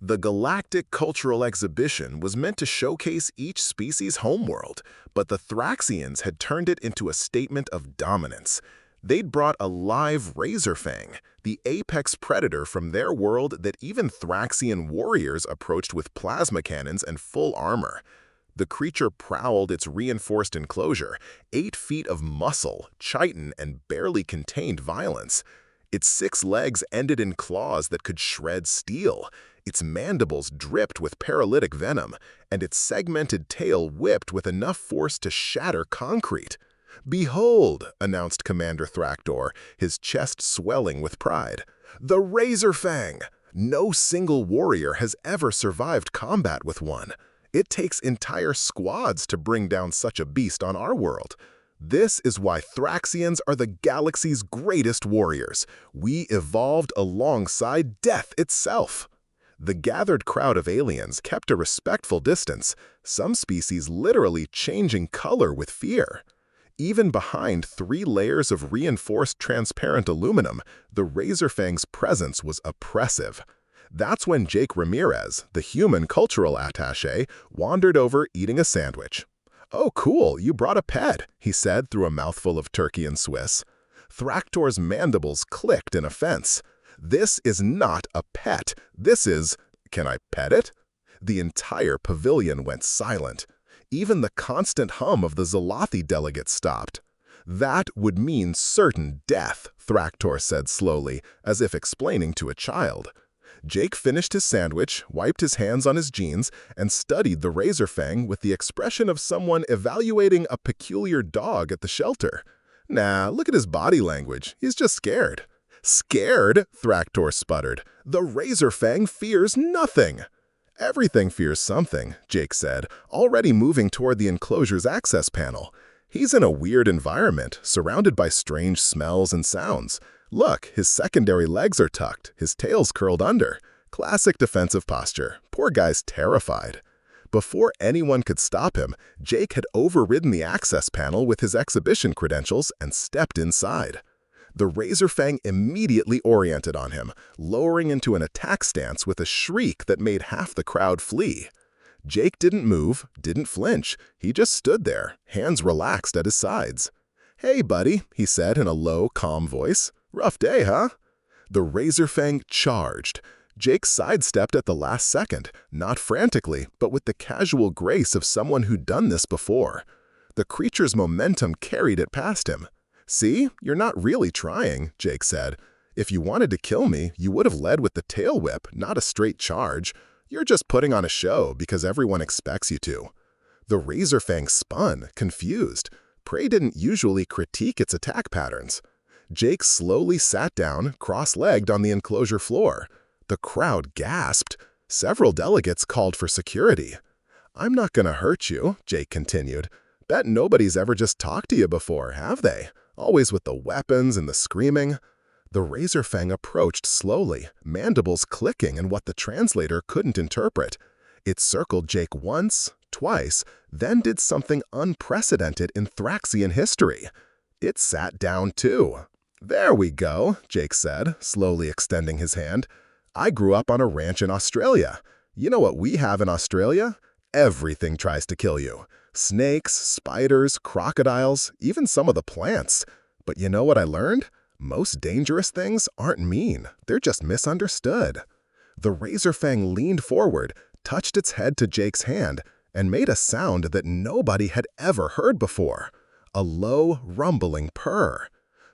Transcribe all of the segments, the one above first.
The Galactic Cultural Exhibition was meant to showcase each species' homeworld, but the Thraxians had turned it into a statement of dominance. They'd brought a live Razorfang, the apex predator from their world that even Thraxian warriors approached with plasma cannons and full armor. The creature prowled its reinforced enclosure, 8 feet of muscle, chitin, and barely contained violence. Its 6 legs ended in claws that could shred steel. Its mandibles dripped with paralytic venom, and its segmented tail whipped with enough force to shatter concrete. "Behold," announced Commander Thraktor, his chest swelling with pride, "the Razorfang! No single warrior has ever survived combat with one. It takes entire squads to bring down such a beast on our world. This is why Thraxians are the galaxy's greatest warriors. We evolved alongside death itself." The gathered crowd of aliens kept a respectful distance, some species literally changing color with fear. Even behind 3 layers of reinforced transparent aluminum, the Razorfang's presence was oppressive. That's when Jake Ramirez, the human cultural attaché, wandered over eating a sandwich. "Oh, cool, you brought a pet," he said through a mouthful of turkey and Swiss. Thraktor's mandibles clicked in offense. "This is not a pet. This is... Can I pet it?" The entire pavilion went silent. Even the constant hum of the Zalathi delegates stopped. "That would mean certain death," Thraktor said slowly, as if explaining to a child. Jake finished his sandwich, wiped his hands on his jeans, and studied the Razorfang with the expression of someone evaluating a peculiar dog at the shelter. "Nah, look at his body language. He's just scared." "Scared?" Thraktor sputtered. "The Razorfang fears nothing." "Everything fears something," Jake said, already moving toward the enclosure's access panel. "He's in a weird environment, surrounded by strange smells and sounds. Look, his secondary legs are tucked, his tail's curled under. Classic defensive posture. Poor guy's terrified." Before anyone could stop him, Jake had overridden the access panel with his exhibition credentials and stepped inside. The Razorfang immediately oriented on him, lowering into an attack stance with a shriek that made half the crowd flee. Jake didn't move, didn't flinch. He just stood there, hands relaxed at his sides. "Hey, buddy," he said in a low, calm voice. "Rough day, huh?" The Razorfang charged. Jake sidestepped at the last second, not frantically, but with the casual grace of someone who'd done this before. The creature's momentum carried it past him. "See, you're not really trying," Jake said. "If you wanted to kill me, you would have led with the tail whip, not a straight charge. You're just putting on a show because everyone expects you to." The Razorfang spun, confused. Prey didn't usually critique its attack patterns. Jake slowly sat down, cross-legged on the enclosure floor. The crowd gasped. Several delegates called for security. "I'm not gonna hurt you," Jake continued. "Bet nobody's ever just talked to you before, have they? Always with the weapons and the screaming." The Razorfang approached slowly, mandibles clicking in what the translator couldn't interpret. It circled Jake once, twice, then did something unprecedented in Thraxian history. It sat down too. "There we go," Jake said, slowly extending his hand. "I grew up on a ranch in Australia. You know what we have in Australia? Everything tries to kill you. Snakes, spiders, crocodiles, even some of the plants. But you know what I learned? Most dangerous things aren't mean. They're just misunderstood." The Razorfang leaned forward, touched its head to Jake's hand, and made a sound that nobody had ever heard before. A low, rumbling purr.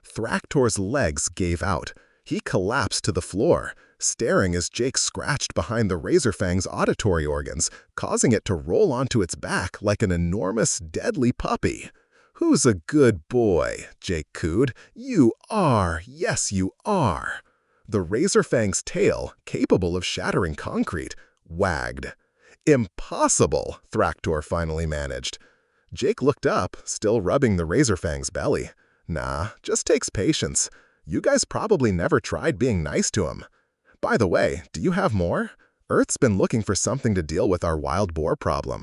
Thraktor's legs gave out. He collapsed to the floor, staring as Jake scratched behind the Razorfang's auditory organs, causing it to roll onto its back like an enormous, deadly puppy. "Who's a good boy?" Jake cooed. "You are! Yes, you are!" The Razorfang's tail, capable of shattering concrete, wagged. "Impossible!" Thraktor finally managed. Jake looked up, still rubbing the Razorfang's belly. "Nah, just takes patience. You guys probably never tried being nice to him. By the way, do you have more? Earth's been looking for something to deal with our wild boar problem."